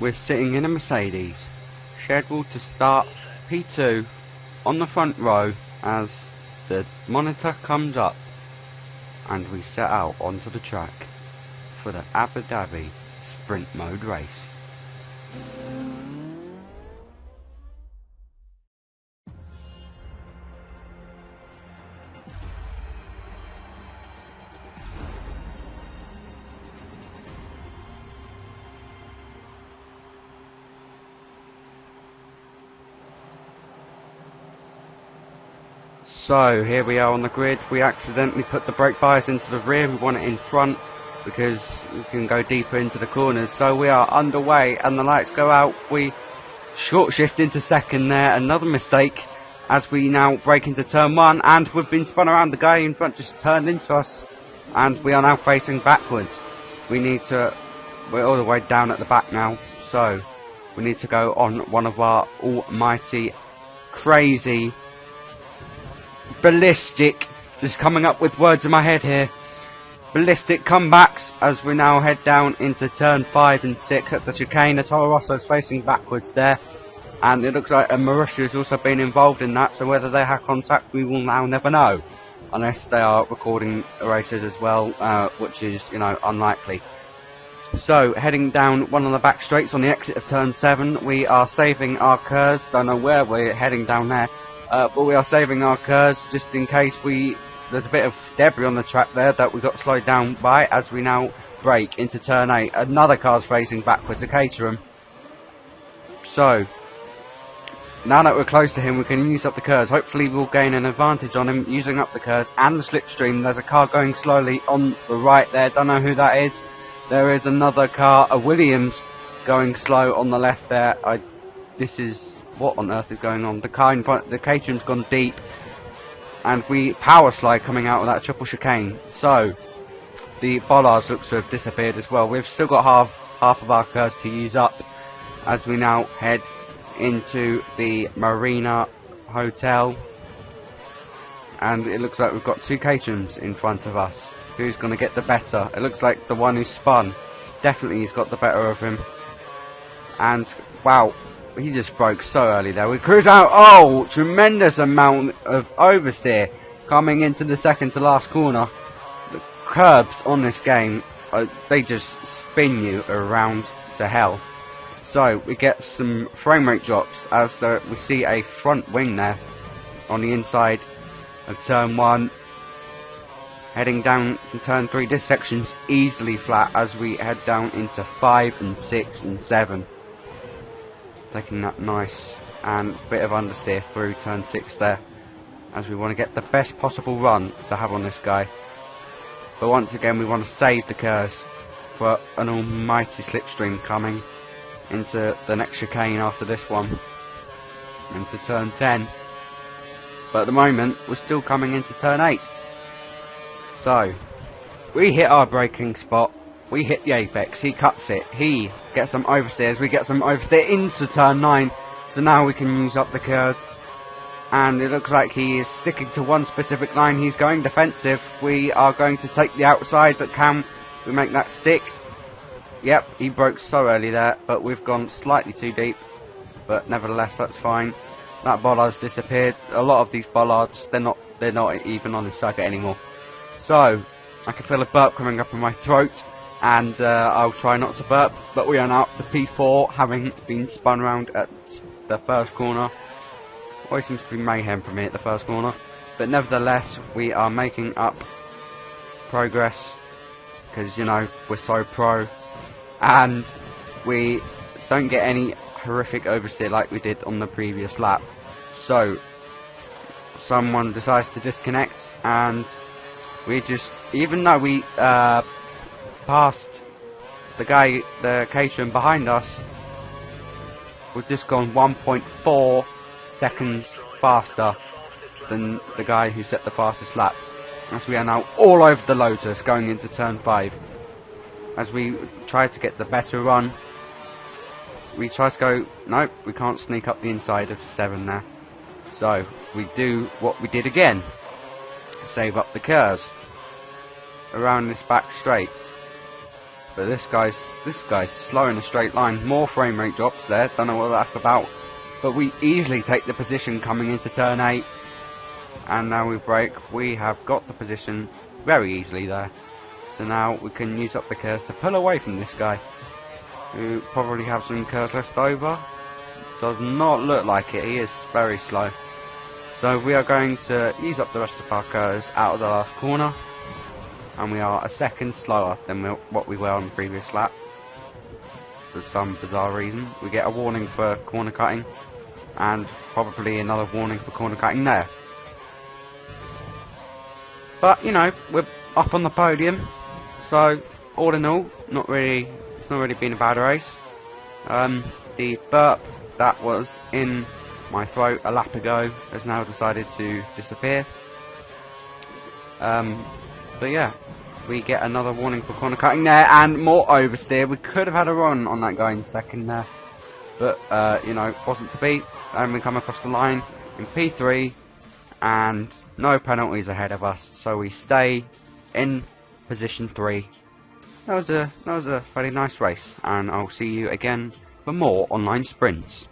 we're sitting in a Mercedes, scheduled to start P2 on the front row as the monitor comes up, and we set out onto the track for the Abu Dhabi sprint mode race. So here we are on the grid. We accidentally put the brake bias into the rear. We want it in front because we can go deeper into the corners. So we are underway and the lights go out. We short shift into second there. Another mistake as we now brake into turn 1, and we've been spun around. The guy in front just turned into us and we are now facing backwards. We're all the way down at the back now. So we need to go on one of our almighty crazy ballistic, just coming up with words in my head here, ballistic comebacks as we now head down into turn 5 and 6 at the chicane. The Toro Rosso is facing backwards there, and it looks like a Marussia has also been involved in that, so whether they have contact we will now never know, unless they are recording races as well, which is, you know, unlikely. So heading down one of the back straights on the exit of turn 7, we are saving our curves. Don't know where we're heading down there. But we are saving our curves just in case there's a bit of debris on the track there that we got slowed down by as we now brake into turn 8. Another car's facing backwards, a Caterham. So now that we're close to him, we can use up the curves. Hopefully we'll gain an advantage on him using up the curves and the slipstream. There's a car going slowly on the right there. Don't know who that is. There is another car, a Williams, going slow on the left there. What on earth is going on? The car in front, the Caterham's gone deep, and we power slide coming out of that triple chicane. So the bollards looks to have disappeared as well. We've still got half of our curves to use up as we now head into the Marina Hotel, and it looks like we've got two Caterhams in front of us. Who's going to get the better? It looks like the one who spun. Definitely he's got the better of him. And wow, he just broke so early there. We cruise out. Oh, tremendous amount of oversteer coming into the second to last corner. The curbs on this game, they just spin you around to hell. So we get some frame rate drops as we see a front wing there on the inside of turn 1. Heading down to turn 3. This section's easily flat as we head down into 5 and 6 and 7. Taking that nice and bit of understeer through turn 6 there, as we want to get the best possible run to have on this guy. But once again we want to save the curves for an almighty slipstream coming into the next chicane after this one, into turn 10. But at the moment we're still coming into turn 8. So we hit our braking spot. We hit the apex, he cuts it, he gets some oversteers, we get some oversteer into turn 9, so now we can use up the curves, and it looks like he is sticking to one specific line. He's going defensive. We are going to take the outside, but can we make that stick? Yep, he broke so early there, but we've gone slightly too deep, but nevertheless that's fine. That bollard's disappeared. A lot of these bollards, they're not even on the circuit anymore. So I can feel a burp coming up in my throat, and I'll try not to burp, but we are now up to P4, having been spun around at the first corner. Always seems to be mayhem for me at the first corner, but nevertheless we are making up progress, because, you know, we're so pro, and we don't get any horrific oversteer like we did on the previous lap. So someone decides to disconnect, and we just, even though we past the guy, the Caterham behind us, we've just gone 1.4 seconds faster than the guy who set the fastest lap, as we are now all over the Lotus going into turn 5. As we try to get the better run, we try to go, nope, we can't sneak up the inside of 7 there, so we do what we did again, save up the curves around this back straight. But this guy's slow in a straight line. More frame rate drops there. Don't know what that's about. But we easily take the position coming into turn 8. And now we brake. We have got the position very easily there. So now we can use up the curves to pull away from this guy, who probably have some curves left over. Does not look like it. He is very slow. So we are going to use up the rest of our curves out of the last corner. And we are a second slower than what we were on the previous lap. For some bizarre reason. We get a warning for corner cutting. And probably another warning for corner cutting there. But, you know, we're up on the podium. So, all in all, it's not really been a bad race. The burp that was in my throat a lap ago has now decided to disappear. But yeah, we get another warning for corner cutting there, and more oversteer. We could have had a run on that guy in second there, but you know, wasn't to be. And we come across the line in P3, and no penalties ahead of us, so we stay in position 3. That was a very nice race, and I'll see you again for more online sprints.